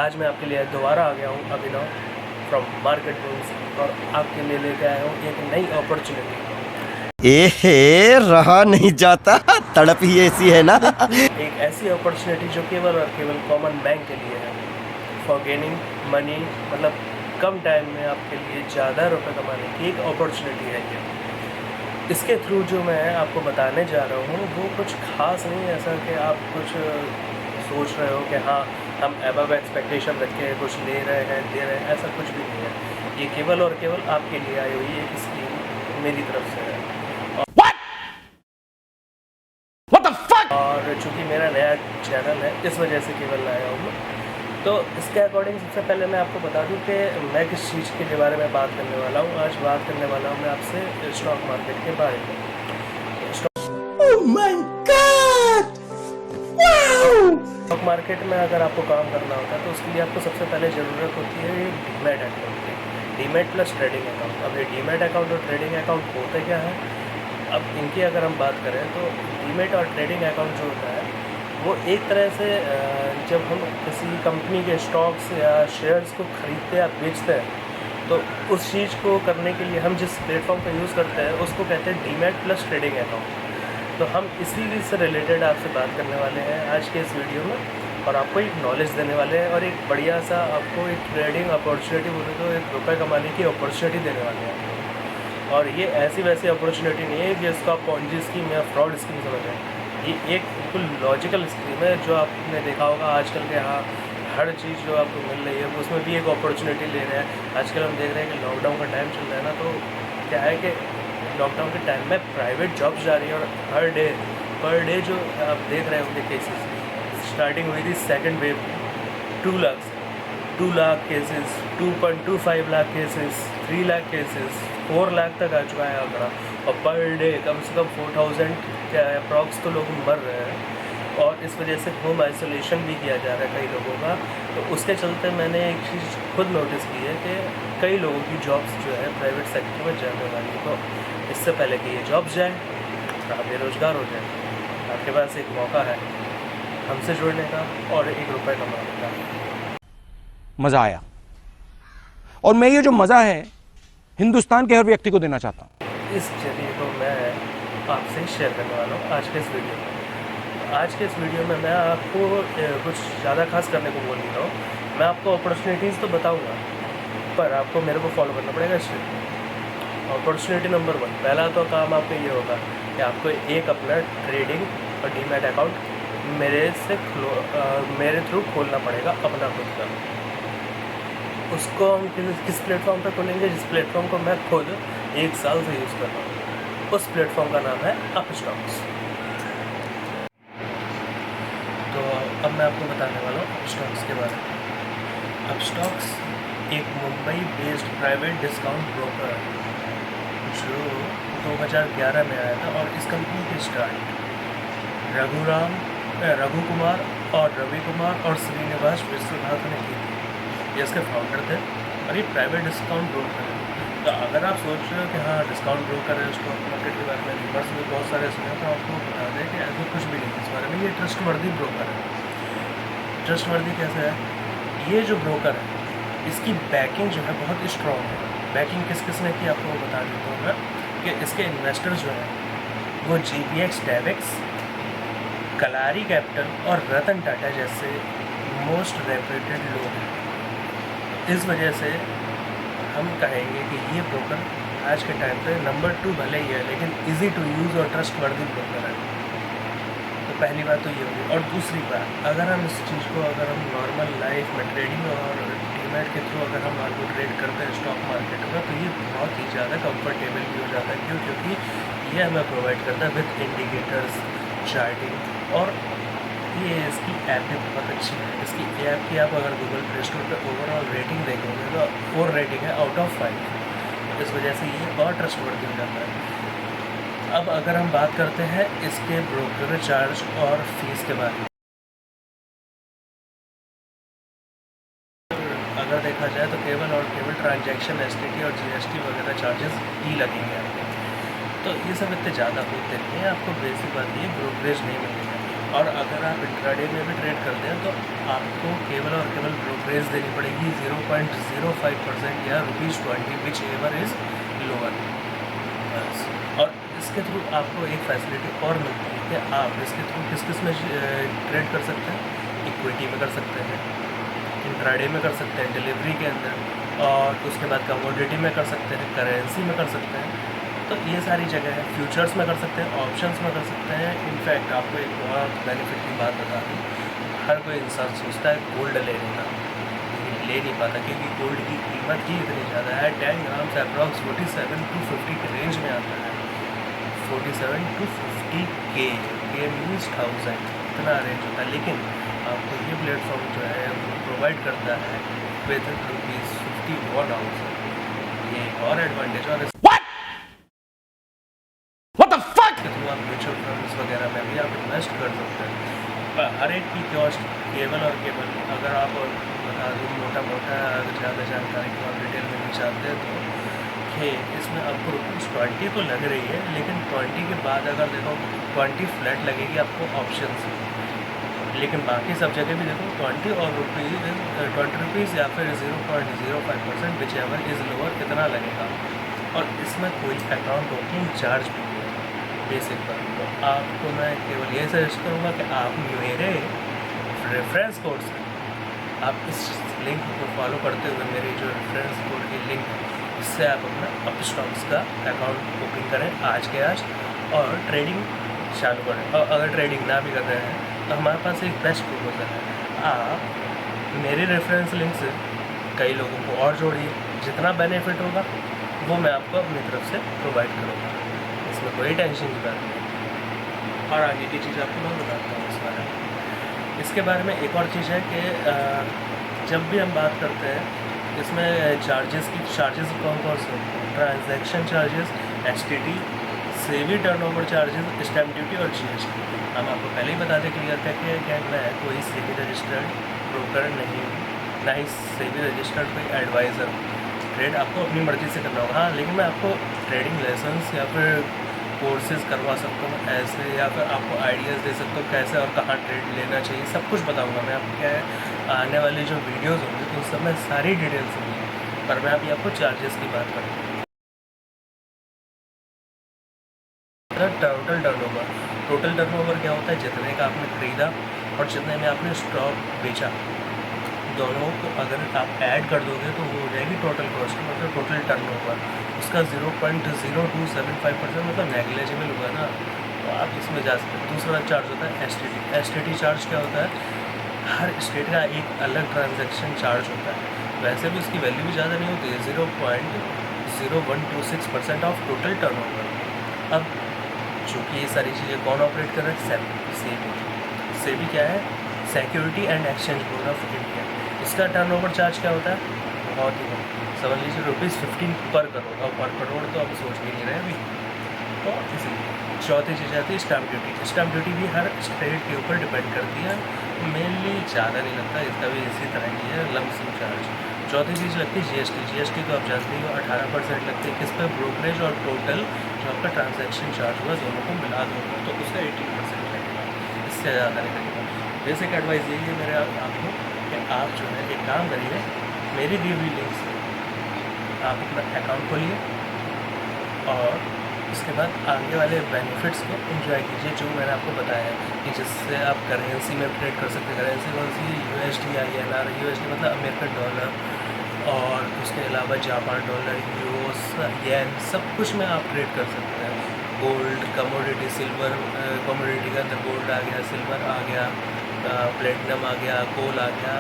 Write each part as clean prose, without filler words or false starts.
आज मैं आपके लिए दोबारा आ गया हूँ अभिनव फ्रॉम मार्केट रूम्स और आपके लिए लेके आया हूँ एक नई अपॉर्चुनिटी। एहे रहा नहीं जाता, तड़प ही ऐसी है ना। एक ऐसी अपॉर्चुनिटी जो केवल और केवल कॉमन मैन के लिए है फॉर गेनिंग मनी, मतलब कम टाइम में आपके लिए ज़्यादा रुपए कमाने की एक अपॉर्चुनिटी है ये। इसके थ्रू जो मैं आपको बताने जा रहा हूँ वो कुछ खास नहीं है, ऐसा कि आप कुछ सोच रहे हो कि हाँ हम अबव एक्सपेक्टेशन रख के कुछ ले रहे हैं दे रहे हैं, ऐसा कुछ भी नहीं है। ये केवल और केवल आपके लिए आई हुई एक स्कीम मेरी तरफ से है। और चूँकि मेरा नया चैनल है इस वजह से केवल लाया हूँ। तो इसके अकॉर्डिंग सबसे पहले मैं आपको बता दूं कि मैं किस चीज़ के बारे में बात करने वाला हूँ। आज बात करने वाला हूँ मैं आपसे स्टॉक मार्केट के बारे में। स्टॉक मार्केट में अगर आपको काम करना होता है तो उसके लिए आपको सबसे पहले ज़रूरत होती है एक डीमैट अकाउंट की, डीमैट प्लस ट्रेडिंग अकाउंट। अब ये डीमैट अकाउंट और ट्रेडिंग अकाउंट होते क्या है, अब इनकी अगर हम बात करें तो डीमैट और ट्रेडिंग अकाउंट जो होता है वो एक तरह से जब हम किसी कंपनी के स्टॉक्स या शेयर्स को ख़रीदते या बेचते हैं तो उस चीज़ को करने के लिए हम जिस प्लेटफॉर्म का यूज़ करते हैं उसको कहते हैं डीमैट प्लस ट्रेडिंग अकाउंट। तो हम इसी से रिलेटेड आपसे बात करने वाले हैं आज के इस वीडियो में और आपको एक नॉलेज देने वाले हैं और एक बढ़िया सा आपको एक ट्रेडिंग अपॉर्चुनिटी बोले तो एक रुपये कमाने की अपॉर्चुनिटी देने वाले हैं। और ये ऐसी वैसी अपॉर्चुनिटी नहीं है कि इसका पॉन्जी स्कीम या फ्रॉड स्कीम समझ आए। ये एक बिल्कुल लॉजिकल स्कीम है जो आपने देखा होगा आजकल के यहाँ हर चीज़ जो आपको मिल रही है उसमें भी एक अपॉर्चुनिटी ले रहे हैं। आजकल हम देख रहे हैं कि लॉकडाउन का टाइम चल रहा है ना, तो क्या है कि लॉकडाउन के टाइम में प्राइवेट जॉब्स जा रही है और हर डे पर डे जो आप देख रहे होंगे केसेस, स्टार्टिंग हुई थी सेकेंड वेव 2 लाख से 2 lakh cases, 2.25 lakh cases, 3 lakh cases, 4 lakh तक आ चुका है आंकड़ा। और पर डे कम से कम 4000 क्या अप्रॉक्स तो लोग मर रहे हैं और इस वजह से होम आइसोलेशन भी किया जा रहा है कई लोगों का। तो उसके चलते मैंने एक चीज़ खुद नोटिस की है कि कई लोगों की जॉब्स जो है प्राइवेट सेक्टर में जाने वाली। तो इससे पहले कि ये जॉब्स जाए, आप बेरोज़गार हो जाए, आपके पास एक मौका है हमसे जुड़ने का और एक रुपये कमाने का। मज़ा आया और मैं ये जो मज़ा है हिंदुस्तान के हर व्यक्ति को देना चाहता हूँ। इस जरिए को मैं आपसे शेयर करने वाला हूँ आज के इस वीडियो में। आज के इस वीडियो में मैं आपको कुछ ज़्यादा खास करने को बोल नहीं रहा हूँ। मैं आपको अपॉर्चुनिटीज़ तो बताऊँगा पर आपको मेरे को फॉलो करना पड़ेगा स्टेप। अपॉर्चुनिटी नंबर 1, पहला तो काम आपका ये होगा कि आपको एक अपना ट्रेडिंग और डीमैट अकाउंट मेरे थ्रू खोलना पड़ेगा अपना खुद का। उसको हम किस प्लेटफॉर्म पे खोलेंगे, जिस प्लेटफॉर्म को मैं खुद 1 साल से यूज़ कर रहा हूँ। उस प्लेटफॉर्म का नाम है अपस्टॉक्स। तो अब मैं आपको बताने वाला हूँ अपस्टॉक्स के बारे में। अपस्टॉक्स एक Mumbai based private discount broker है जो 2011 में आया था और इस कंपनी की स्टार्ट रघु कुमार और रवि कुमार और श्रीनिवास विश्वनाथ ने की थी। ये इसके फाउंडर थे और ये प्राइवेट डिस्काउंट ब्रोकर है। तो अगर आप सोच रहे हो कि हाँ डिस्काउंट ब्रोकर है, स्टॉक मार्केट के बारे में रिवर्स में बहुत सारे सुने, तो आपको बता दें कि ऐसा कुछ भी नहीं है इस बारे में। ये ट्रस्टवर्दी ब्रोकर है। ट्रस्टवर्दी कैसे है, ये जो ब्रोकर है इसकी बैकिंग जो है बहुत स्ट्रॉन्ग है। बैकिंग किस किस ने की आपको बता देता हूँ मैं कि इसके इन्वेस्टर्स जो हैं वो GPX डेविक्स, कलारी कैपिटल और रतन टाटा जैसे मोस्ट रेप्यूटेड लोग हैं। इस वजह से हम कहेंगे कि ये ब्रोकर आज के टाइम पे नंबर 2 भले ही है लेकिन इजी टू यूज़ और ट्रस्टवर्दी ब्रोकर है। तो पहली बात तो ये होगी। और दूसरी बात, अगर हम इस चीज़ को अगर हम नॉर्मल लाइफ में ट्रेडिंग और डीमैट के थ्रू अगर हम आपको ट्रेड करते हैं स्टॉक मार्केट में तो ये बहुत ही ज़्यादा कंफर्टेबल भी हो जाता है। क्यों? क्योंकि ये हमें प्रोवाइड करता है विथ इंडिकेटर्स, चार्टिंग। और ये इसकी ऐप भी बहुत अच्छी है। इसकी ऐप की आप अगर गूगल प्ले स्टोर पर ओवरऑल रेटिंग देखोगे तो 4 रेटिंग है आउट ऑफ 5। इस वजह से ये और ट्रस्टवर्दी हो जाता है। अब अगर हम बात करते हैं इसके ब्रोकर चार्ज और फीस के बारे में, अगर देखा जाए तो केवल और केवल ट्रांजैक्शन STT और GST वगैरह चार्जेस ही लगेंगे आपके। तो ये सब इतने ज़्यादा होते नहीं हैं। आपको बेसिक बात ये ब्रोकरेज नहीं मिलेगा। और अगर आप इंट्राडे में भी ट्रेड करते हैं तो आपको केवल और केवल ब्रोकरेज देनी पड़ेगी 0.05% या ₹20 विच एवर इज़ लोअर। बस। और इसके थ्रू आपको एक फैसिलिटी और मिलती है कि आप इसके थ्रू किस किस में ट्रेड कर सकते हैं। इक्विटी में कर सकते हैं, इंट्राडे में कर सकते हैं, डिलीवरी के अंदर, और उसके बाद कमोडिटी में कर सकते हैं, करेंसी में कर सकते हैं। तो ये सारी जगह है। फ्यूचर्स में कर सकते हैं, ऑप्शंस में कर सकते हैं। इनफैक्ट आपको एक बहुत बेनिफिट की बात बता दूँ, हर कोई इंसान सोचता है गोल्ड लेने का, लेकिन ले नहीं पाता क्योंकि गोल्ड की कीमत ही इतनी ज़्यादा है। 10 ग्राम से अप्रॉक्स 47 to 50 के रेंज में आता है। 47 to 50 के मीन्स 1000, इतना रेंज होता है। लेकिन आपको ये प्लेटफॉर्म जो है वो प्रोवाइड करता है विद ₹51,000। ये और एडवांटेज। और के थ्रू आप म्यूचुअल फंड्स वगैरह में भी आप इन्वेस्ट कर सकते हैं। हर एक की कॉस्ट केवल और केवल, अगर आप बता दूँ मोटा मोटा ज़्यादा जानकारी को आप डिटेल में नहीं चाहते तो इसमें आपको ₹20 तो लग रही है, लेकिन 20 के बाद अगर देखो 20 फ्लैट लगेगी आपको ऑप्शन से, लेकिन बाकी सब जगह भी देखो 20 और ₹20 या फिर 0.05% विच एवर इज़ लोअर कितना लगेगा। और इसमें कोई अकाउंट ओपनिंग चार्ज भी नहीं है बेसिक पर। तो आपको मैं केवल ये सजेस्ट करूँगा कि आप मेरे रेफरेंस कोड से आप इस लिंक को फॉलो करते हुए मेरी जो रेफरेंस कोड की लिंक है इससे आप अपना अपस्टॉक्स का अकाउंट ओपन करें आज के आज और ट्रेडिंग चालू करें। और अगर ट्रेडिंग ना भी कर रहे हैं तो हमारे पास एक बेस्ट प्रपोजल है, आप मेरे रेफरेंस लिंक से कई लोगों को और जोड़िए, जितना बेनिफिट होगा वो मैं आपको अपनी तरफ से प्रोवाइड करूँगा, इसमें कोई टेंशन की बात नहीं। और आगे की चीज़ आपको मैं बताता हूँ इस बारे में। इसके बारे में एक और चीज़ है कि जब भी हम बात करते हैं इसमें चार्जेस कौन कौन से होते हैं, ट्रांजैक्शन चार्जेस, STT, सेवी टर्नओवर चार्जेस, स्टैम्प ड्यूटी और GST। हम आपको पहले ही बता दें क्लियर करके कि मैं कोई सेवी रजिस्टर्ड ब्रोकर नहीं हूँ, ना ही सेवी रजिस्टर्ड कोई एडवाइज़र हूँ। ट्रेड आपको अपनी मर्ज़ी से करना होगा। हाँ, लेकिन मैं आपको ट्रेडिंग लेसन्स या फिर कोर्सेज़ करवा सकता हूँ ऐसे, या फिर आपको आइडियाज़ दे सकता हूँ कैसे और कहाँ ट्रेड लेना चाहिए, सब कुछ बताऊँगा मैं आपको। क्या है आने वाली जो वीडियोज़ होंगी तो उस सब में सारी डिटेल्स होंगी, पर मैं अभी आपको चार्जेस की बात करूँ। टोटल टर्नओवर क्या होता है, जितने का आपने ख़रीदा और जितने में आपने स्टॉक बेचा, दोनों को अगर आप ऐड कर दोगे तो वो हो जाएगी टोटल कॉस्ट, मतलब टोटल टर्नओवर। उसका 0.0275% मतलब नेग्लिजिबल हुआ ना, तो आप इसमें जा सकते हैं। दूसरा चार्ज होता है STT चार्ज क्या होता है, हर स्टेट का एक अलग ट्रांजैक्शन चार्ज होता है। वैसे भी उसकी वैल्यू भी ज़्यादा नहीं होती है, 0.0126% ऑफ टोटल टर्नओवर। अब चूँकि ये सारी चीज़ें कौन ऑपरेट कर रहा है, सेबी क्या है, security and exchange board of India. इसका टर्नओवर चार्ज क्या होता है, बहुत ही कम, समझ लीजिए ₹15 पर करोड़, और पर करोड़ तो आप सोच भी नहीं रहे अभी। तो इसीलिए चौथी चीज़ आती है स्टैम्प ड्यूटी। स्टैम्प ड्यूटी भी हर स्टेट के ऊपर डिपेंड करती है, मेनली ज़्यादा नहीं लगता, इसका भी इसी तरह ही है, लमसम चार्ज। चौथी चीज़ लगती है GST तो आप जानते हो 18% लगती है, किस पर, ब्रोकरेज और टोटल जो आपका ट्रांजैक्शन चार्ज हुआ दोनों को मिला दो तो उसका 18% लगेगा, इससे ज़्यादा नहीं लगेगा। बेसिक एडवाइस यही है मेरे आपको कि आप जो है एक काम करिए, मेरी दी हुई लिंक से आप अपना अकाउंट खोलिए और उसके बाद आगे वाले बेनिफिट्स को एंजॉय कीजिए जो मैंने आपको बताया है कि जिससे आप करेंसी में ट्रेड कर सकते हैं। करेंसी कौन सी, USD INR, USD मतलब अमेरिकन डॉलर, और उसके अलावा जापान डॉलर, यूरोस, येन, सब कुछ में आप ट्रेड कर सकते हैं। गोल्ड, कमोडिटी, सिल्वर, कमोडिटी के अंदर गोल्ड आ गया, सिल्वर आ गया, प्लेटिनम आ गया, कोल आ गया,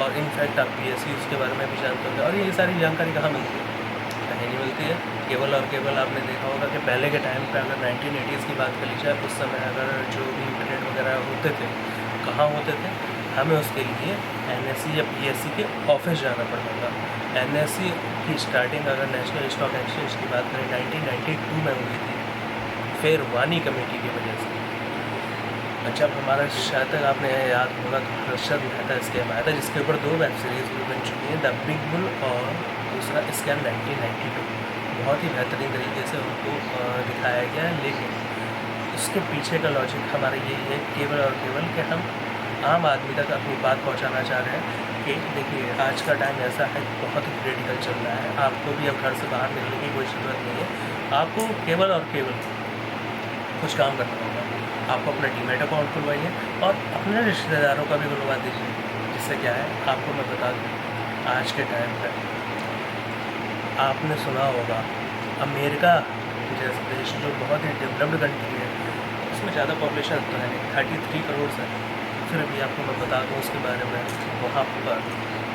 और इनफैक्ट आप PSUs के बारे में भी जानते होंगे। और ये सारी जानकारी कहाँ मिलती है, कहीं नहीं मिलती है। केवल और केवल आपने देखा होगा कि पहले के टाइम पे अगर 1980s की बात कर ली जाए, उस समय अगर जो भी इंटरनेट वगैरह होते थे, कहाँ होते थे, हमें उसके लिए NSE या PSE के ऑफिस जाना पड़ता था। NSE की स्टार्टिंग अगर नेशनल स्टॉक एक्सचेंज की बात करें 1992 में हुई थी, फिर वानी कमेटी की वजह से। जब हमारा शायद तक आपने याद होगा तो हर्षद मेहता स्कैम आया था, जिसके ऊपर 2 वेब सीरीज़ भी बन चुकी हैं, द बिग बुल और दूसरा स्कैम 1992। बहुत ही बेहतरीन तरीके से उनको दिखाया गया है। लेकिन उसके पीछे का लॉजिक हमारा यही है केवल और केवल कि हम आम आदमी तक अपनी बात पहुंचाना चाह रहे हैं कि देखिए आज का टाइम ऐसा है, बहुत ही क्रिटिकल चल रहा है, आपको भी अब घर से बाहर निकलने की कोई ज़रूरत नहीं है। आपको केवल और केवल कुछ काम करना होगा, आपको अपना डीमैट अकाउंट खुलवाइए और अपने रिश्तेदारों का भी खुलवा दीजिए। जिससे क्या है, आपको मैं बता दूँ, आज के टाइम पर आपने सुना होगा अमेरिका जैसे देश जो बहुत ही डेवलप्ड कंट्री है, उसमें ज़्यादा पॉपुलेशन तो है नहीं, 33 करोड़ है। फिर भी आपको मैं बता दूँ उसके बारे में, वहाँ पर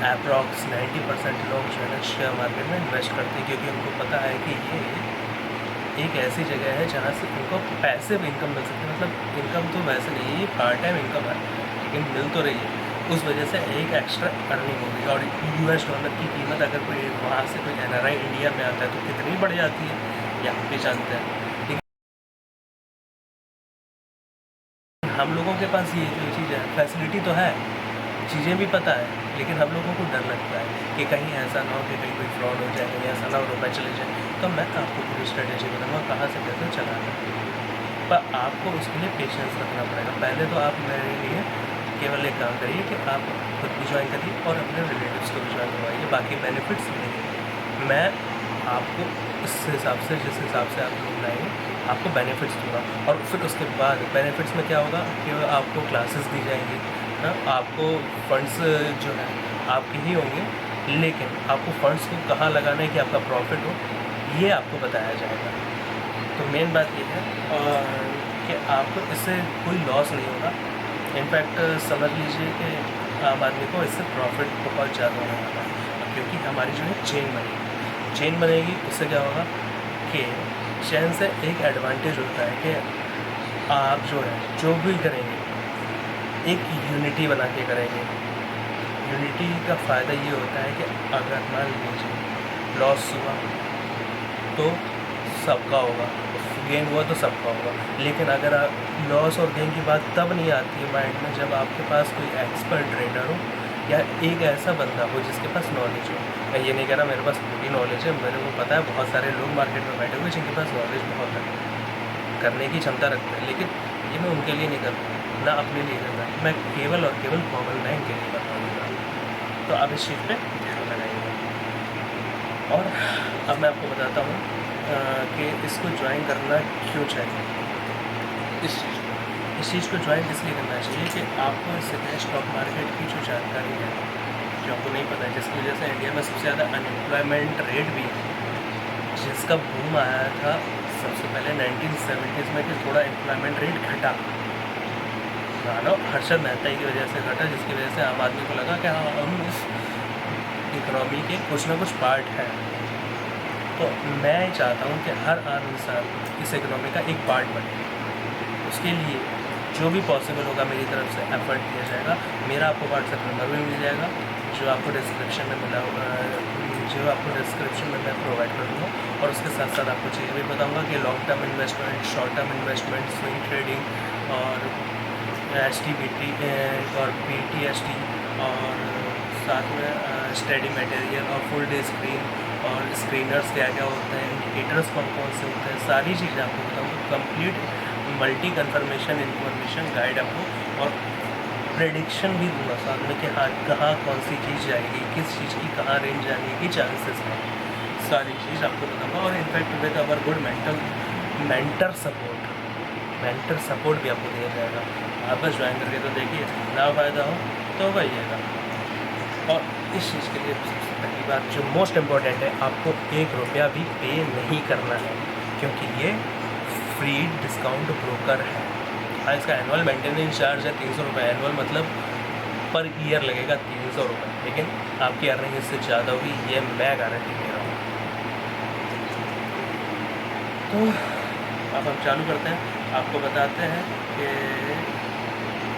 अप्रॉक्स 90% लोग जो है ना शेयर मार्केट में इन्वेस्ट करते हैं, क्योंकि उनको पता है कि ये एक ऐसी जगह है जहाँ से उनको पैसिव इनकम मिल सकती है। मतलब इनकम तो वैसे नहीं है, ये पार्ट टाइम इनकम है, लेकिन मिल तो रही है। उस वजह से एक एक्स्ट्रा अर्निंग होगी। और US डॉलर की कीमत अगर कोई वहाँ से कोई NRI इंडिया में आता है तो कितनी बढ़ जाती है, ये आप भी जानते हैं। हम लोगों के पास ये जो चीज़ है, फैसिलिटी तो है, चीज़ें भी पता है, लेकिन हम लोगों को डर लगता है कि कहीं ऐसा ना हो कि कहीं कोई फ्रॉड हो जाए, कहीं ऐसा ना हो रुपये चले जाए। तो मैं आपको पूरी स्ट्रेटेजी बताऊँगा कहाँ से कैसे चलाना है, पर आपको उसके लिए पेशेंस रखना पड़ेगा। पहले तो आप मेरे लिए केवल एक काम करिए कि आप खुद भी ज्वाइन करिए और अपने रिलेटिव्स को भी ज्वाइन करवाइए, बाकी बेनिफिट्स मिलेंगे। मैं आपको इस हिसाब से, जिस हिसाब से आप लोग लाएंगे, आपको बेनिफिट्स दूँगा। और फिर उसके बाद बेनिफिट्स में क्या होगा कि आपको क्लासेस दी जाएंगी ना, आपको फंड्स जो है आपके ही होंगे, लेकिन आपको फंड्स को कहाँ लगाना है कि आपका प्रॉफिट हो, ये आपको बताया जाएगा। तो मेन बात ये है कि आपको इससे कोई लॉस नहीं होगा। इनफैक्ट समझ लीजिए कि आम आदमी को इससे प्रॉफिट बहुत ज़्यादा होने वाला है, क्योंकि हमारी जो है चेन बनेगी। उससे क्या होगा कि चेन से एक एडवांटेज होता है कि आप जो भी करेंगे एक यूनिटी बना के करेंगे। यूनिटी का फ़ायदा ये होता है कि अगर मान लीजिए लॉस हुआ तो सबका होगा, गेन हुआ तो सबका होगा। लेकिन अगर लॉस और गेन की बात तब नहीं आती है माइंड में जब आपके पास कोई एक्सपर्ट ट्रेडर हो या एक ऐसा बंदा हो जिसके पास नॉलेज हो। मैं ये नहीं कह रहा मेरे पास पूरी नॉलेज है, मेरे को पता है बहुत सारे लोग मार्केट में बैठे हुए जिनके पास नॉलेज बहुत है, करने की क्षमता रखते हैं, लेकिन ये मैं उनके लिए नहीं करता, ना अपने लिए करता, मैं केवल और केवल कॉमन मैन के लिए बताऊँगा। तो आप इस चीज़ पे ध्यान लगाइएगा। और अब मैं आपको बताता हूँ कि इसको ज्वाइन करना क्यों चाहिए। इस चीज़ को ज्वाइन इसलिए करना चाहिए कि आपको इससे स्टॉक मार्केट की जो जानकारी है जो आपको नहीं पता है, जिसकी वजह से इंडिया में सबसे ज़्यादा अनएम्प्लॉयमेंट रेट भी है, जिसका बूम आया था सबसे पहले 1970s में कि थोड़ा एम्प्लॉयमेंट रेट घटा, मानव हर्षद मेहता की वजह से घटा, जिसकी वजह से आम आदमी को लगा कि हाँ हम इस इकनॉमी के कुछ ना कुछ पार्ट है। तो मैं चाहता हूँ कि हर आम इंसान इस इकनॉमी का एक पार्ट बने। उसके लिए जो भी पॉसिबल होगा मेरी तरफ से एफर्ट दिया जाएगा। मेरा आपको व्हाट्सएप नंबर भी मिल जाएगा जो आपको डिस्क्रिप्शन में मिला होगा, जो आपको डिस्क्रिप्शन में मैं प्रोवाइड कर दूँगा। और उसके साथ साथ आपको चीज़ें भी बताऊँगा कि long term investment, short term investment, swing trading और STBT और PTSD और साथ में स्टडी मटेरियल और फुल डे स्क्रीन और स्क्रीनर्स क्या क्या होते हैं, इंडिकेटर्स कौन कौन से होते हैं, सारी चीज़ें आपको बताऊँगा। Complete multi confirmation information guide आपको और प्रेडिक्शन भी दूंगा साथ में कि हाँ कहाँ कौन सी चीज़ जाएगी, किस चीज़ की कहाँ रेंज जाने की चांसेस हैं, सारी चीज़ आपको बताऊँगा। और in fact with our good mentor support भी आपको दिया जाएगा। आप बस ज्वाइन करके तो देखिए, ना फ़ायदा हो तो कहिएगा। और इस चीज़ के लिए सबसे पहली बात जो मोस्ट इम्पॉर्टेंट है, आपको 1 रुपया भी पे नहीं करना है, क्योंकि ये फ्री डिस्काउंट ब्रोकर है। हाँ, इसका एनुअल मेंटेनेंस चार्ज है 300 रुपये, एनुअल मतलब पर ईयर लगेगा 300 रुपये, लेकिन आपकी अर्निंग इससे ज़्यादा होगी, ये मैं गारंटी दे रहा हूँ। तो अब हम चालू करते हैं, आपको बताते हैं कि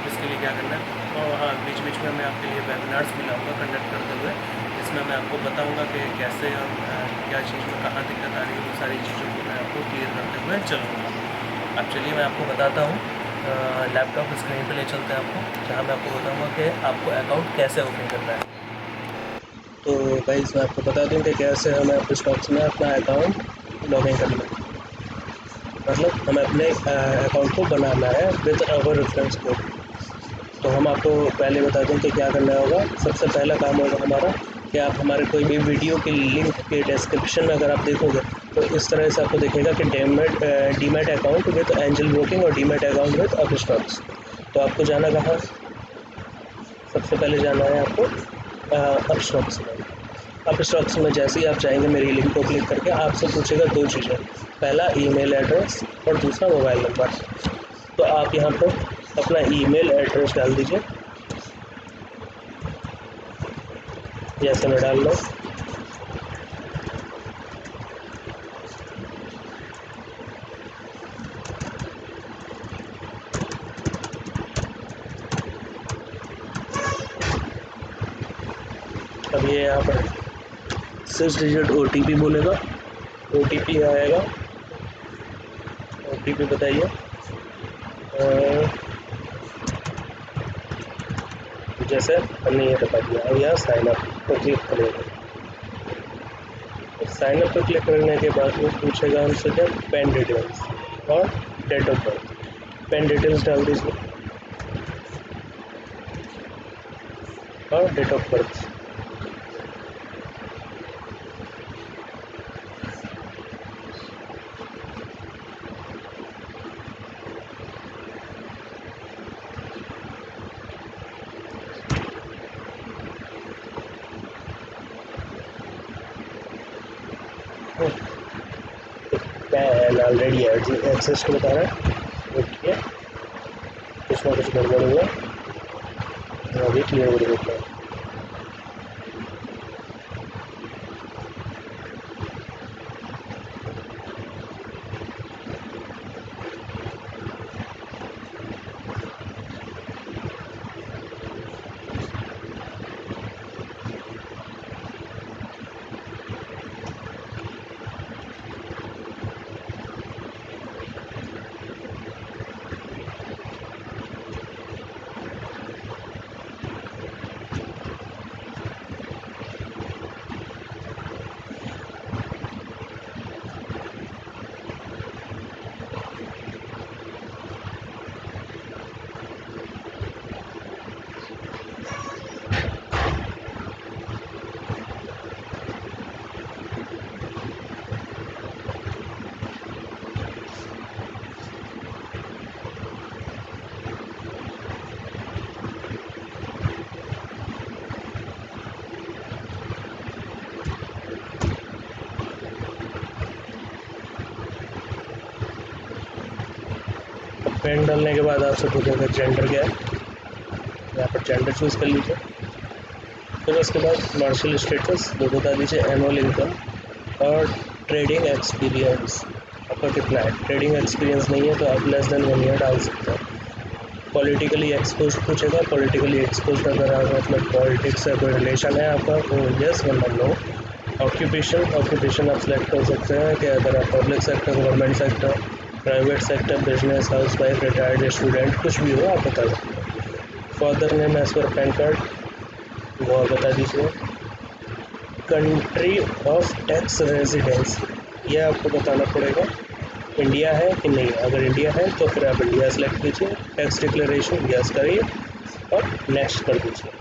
इसके लिए क्या करना है। और हाँ, बीच बीच में मैं आपके लिए वेबिनार्स भी लाऊंगा कंडक्ट करते हुए, जिसमें मैं आपको बताऊंगा कि कैसे और क्या चीज़ में कहाँ दिक्कत आ रही है, वो सारी चीज़ों को मैं आपको क्लियर करते हुए चलूँगा। अब चलिए मैं आपको बताता हूँ, लैपटॉप स्क्रीन पे ले चलते हैं आपको, जहाँ मैं आपको बताऊँगा कि आपको अकाउंट कैसे ओपन करना है। तो गाइस मैं आपको बता दूँ कि कैसे हमें अपने स्टॉक्स में अपना अकाउंट लॉगिन करना है। मतलब हमें अपने अकाउंट को बनाना है विद अवर रेफरेंस कोड। तो हम आपको पहले बता दें कि क्या करना होगा। सबसे पहला काम होगा हमारा कि आप हमारे कोई भी वीडियो के लिंक के डिस्क्रिप्शन में अगर आप देखोगे तो इस तरह से आपको दिखेगा कि demat account with angel broking और डीमैट अकाउंट विद अपस्टॉक्स। तो आपको जाना कहाँ, सबसे पहले जाना है आपको अपस्टॉक्स में। अपस्टॉक्स में जैसे ही आप जाएंगे मेरी लिंक को क्लिक करके आपसे पूछेगा दो चीज़ें, पहला ईमेल एड्रेस और दूसरा मोबाइल नंबर। तो आप यहाँ पर अपना ईमेल एड्रेस डाल दीजिए, जैसे मैं डाल लो। अब ये यहाँ पर 6 डिजिट OTP बोलेगा, OTP आएगा। OTP बताइए। जैसे हमने ये बता दिया, अब यहाँ साइन अप पर क्लिक करेंगे। साइन अप पर क्लिक करने के बाद वो पूछेगा हमसे क्या, पेन डिटेल्स और date of birth. PAN details डाल दीजिए और date of birth. PAN already access को बता रहा है, ठीक है, कुछ ना कुछ गड़बड़ हुआ, अभी क्लियर कर देता है। पेन डालने के बाद आपसे पूछेगा जेंडर क्या है, यहाँ पर जेंडर चूज़ कर लीजिए। फिर उसके बाद मार्शल स्टेटस वो बता दीजिए, एनुअल इनकम और ट्रेडिंग एक्सपीरियंस आपका कितना है। ट्रेडिंग एक्सपीरियंस नहीं है तो आप लेस देन 1 ईयर डाल सकते हैं। पॉलिटिकली एक्सपोज पूछेगा, पॉलिटिकली एक्सपोज अगर आप मतलब पॉलिटिक्स से कोई रिलेशन है आपका तो यस वरना नो। ऑक्यूपेशन आप सेलेक्ट कर सकते हैं कि अगर आप public sector, government sector, private sector, business, house wife, retired student, कुछ भी हो आप बता सकते हैं। फादर नेम एज पर पैन कार्ड वो आप बता दीजिए। कंट्री ऑफ टैक्स रेजिडेंस ये आपको बताना पड़ेगा, इंडिया है कि नहीं। अगर इंडिया है तो फिर आप इंडिया सेलेक्ट कीजिए, टैक्स डिक्लेरेशन यस करिए और नेक्स्ट कर दीजिए।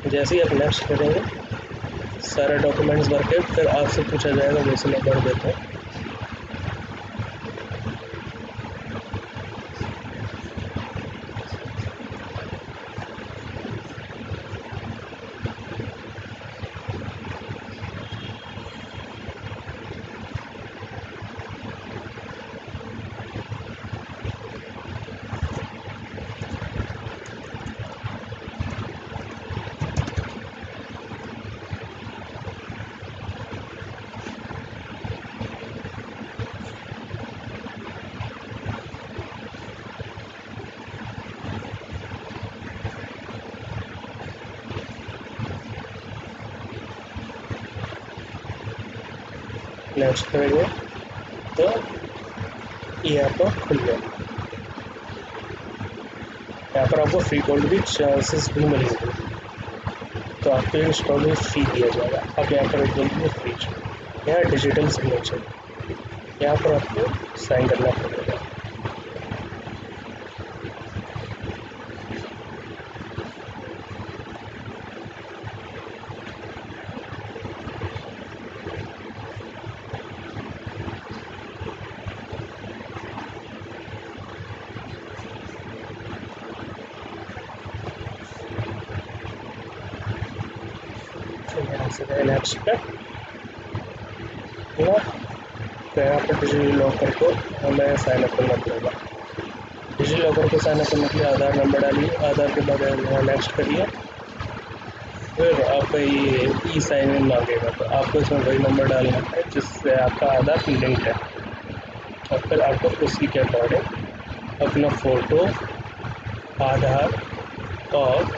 जैसे ही आप नेक्स्ट करेंगे सारा डॉक्यूमेंट्स भर के फिर आपसे पूछा जाएगा, जैसे मैं भर देता हूँ। नेक्स्ट करेंगे तो ये आपका खुल गया। यहाँ पर आपको फ्री कॉल भी चांसेस भी मिलेंगे, तो आपको इंस्टॉल फी दिया जाएगा। आप यहाँ पर बोलिए फ्री, यहाँ डिजिटल सिग्नेचर यहाँ पर आपको साइन करना पड़ेगा। तो यहाँ से गए नेक्स्ट पे, ठीक है। तो यहाँ पर डिजी लॉकर को हमें साइन अप करना पड़ेगा। डिजी लॉकर को साइन अप करने के लिए आधार नंबर डालिए, आधार के बाद यहाँ नेक्स्ट करिए, फिर आपका ये ई साइन इन मांगेगा, तो आपको इसमें वही नंबर डालना है जिससे आपका आधार लिंक है, और फिर आपको उसी के अकॉर्डिंग अपना फ़ोटो, आधार और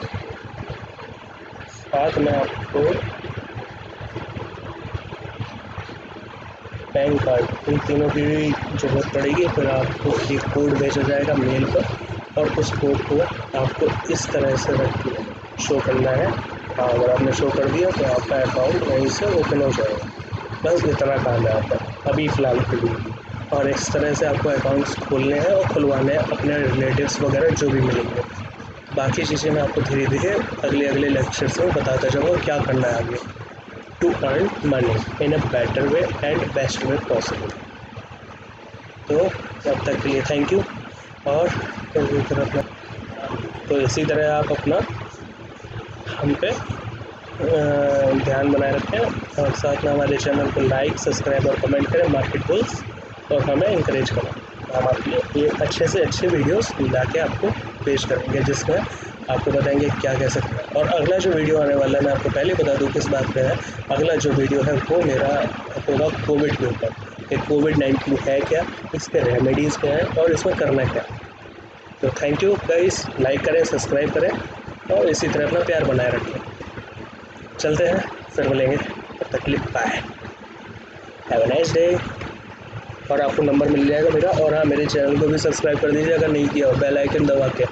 साथ में आपको पैन कार्ड, इन तीनों की ज़रूरत पड़ेगी। फिर आपको एक कोड भेजा जाएगा मेल पर, और उस कोड को आपको इस तरह से रख के शो करना है। हाँ, अगर आपने शो कर दिया तो आपका अकाउंट वहीं से ओपन हो जाएगा। बस इतना काम है आपका अभी फ़िलहाल के लिए। और इस तरह से आपको अकाउंट्स खोलने हैं और खुलवाने हैं अपने रिलेटिव्स वगैरह जो भी मिलेंगे। बाकी चीज़ें मैं आपको धीरे धीरे अगले लेक्चर्स में बताता जाऊँगा क्या करना है आगे, to earn money in a better way and best way possible। तो तब तक के लिए थैंक यू। और तो इसी तरह आप अपना हम पे ध्यान बनाए रखें, और साथ में हमारे चैनल को लाइक, सब्सक्राइब और कमेंट करें मार्केट बुल्स, और हमें इंकरेज करें। हम आपके लिए ये अच्छे से अच्छे वीडियोस ला के आपको पेश करेंगे, जिसमें आपको बताएंगे क्या कैसे करना है। और अगला जो वीडियो आने वाला है, मैं आपको पहले बता दूं किस बात पे है। अगला जो वीडियो है वो मेरा होगा कोविड के ऊपर, कि कोविड-19 है क्या, इसके रेमेडीज़ क्या हैं और इसमें करना क्या। तो थैंक यू गाइस, लाइक करें, सब्सक्राइब करें और इसी तरह अपना प्यार बनाए रखें। चलते हैं, फिर मिलेंगे, तब तक के लिए bye, have a nice day. और आपको नंबर मिल जाएगा मेरा, और हाँ, मेरे चैनल को भी सब्सक्राइब कर दीजिए अगर नहीं किया हो, बेल आइकन दबा के।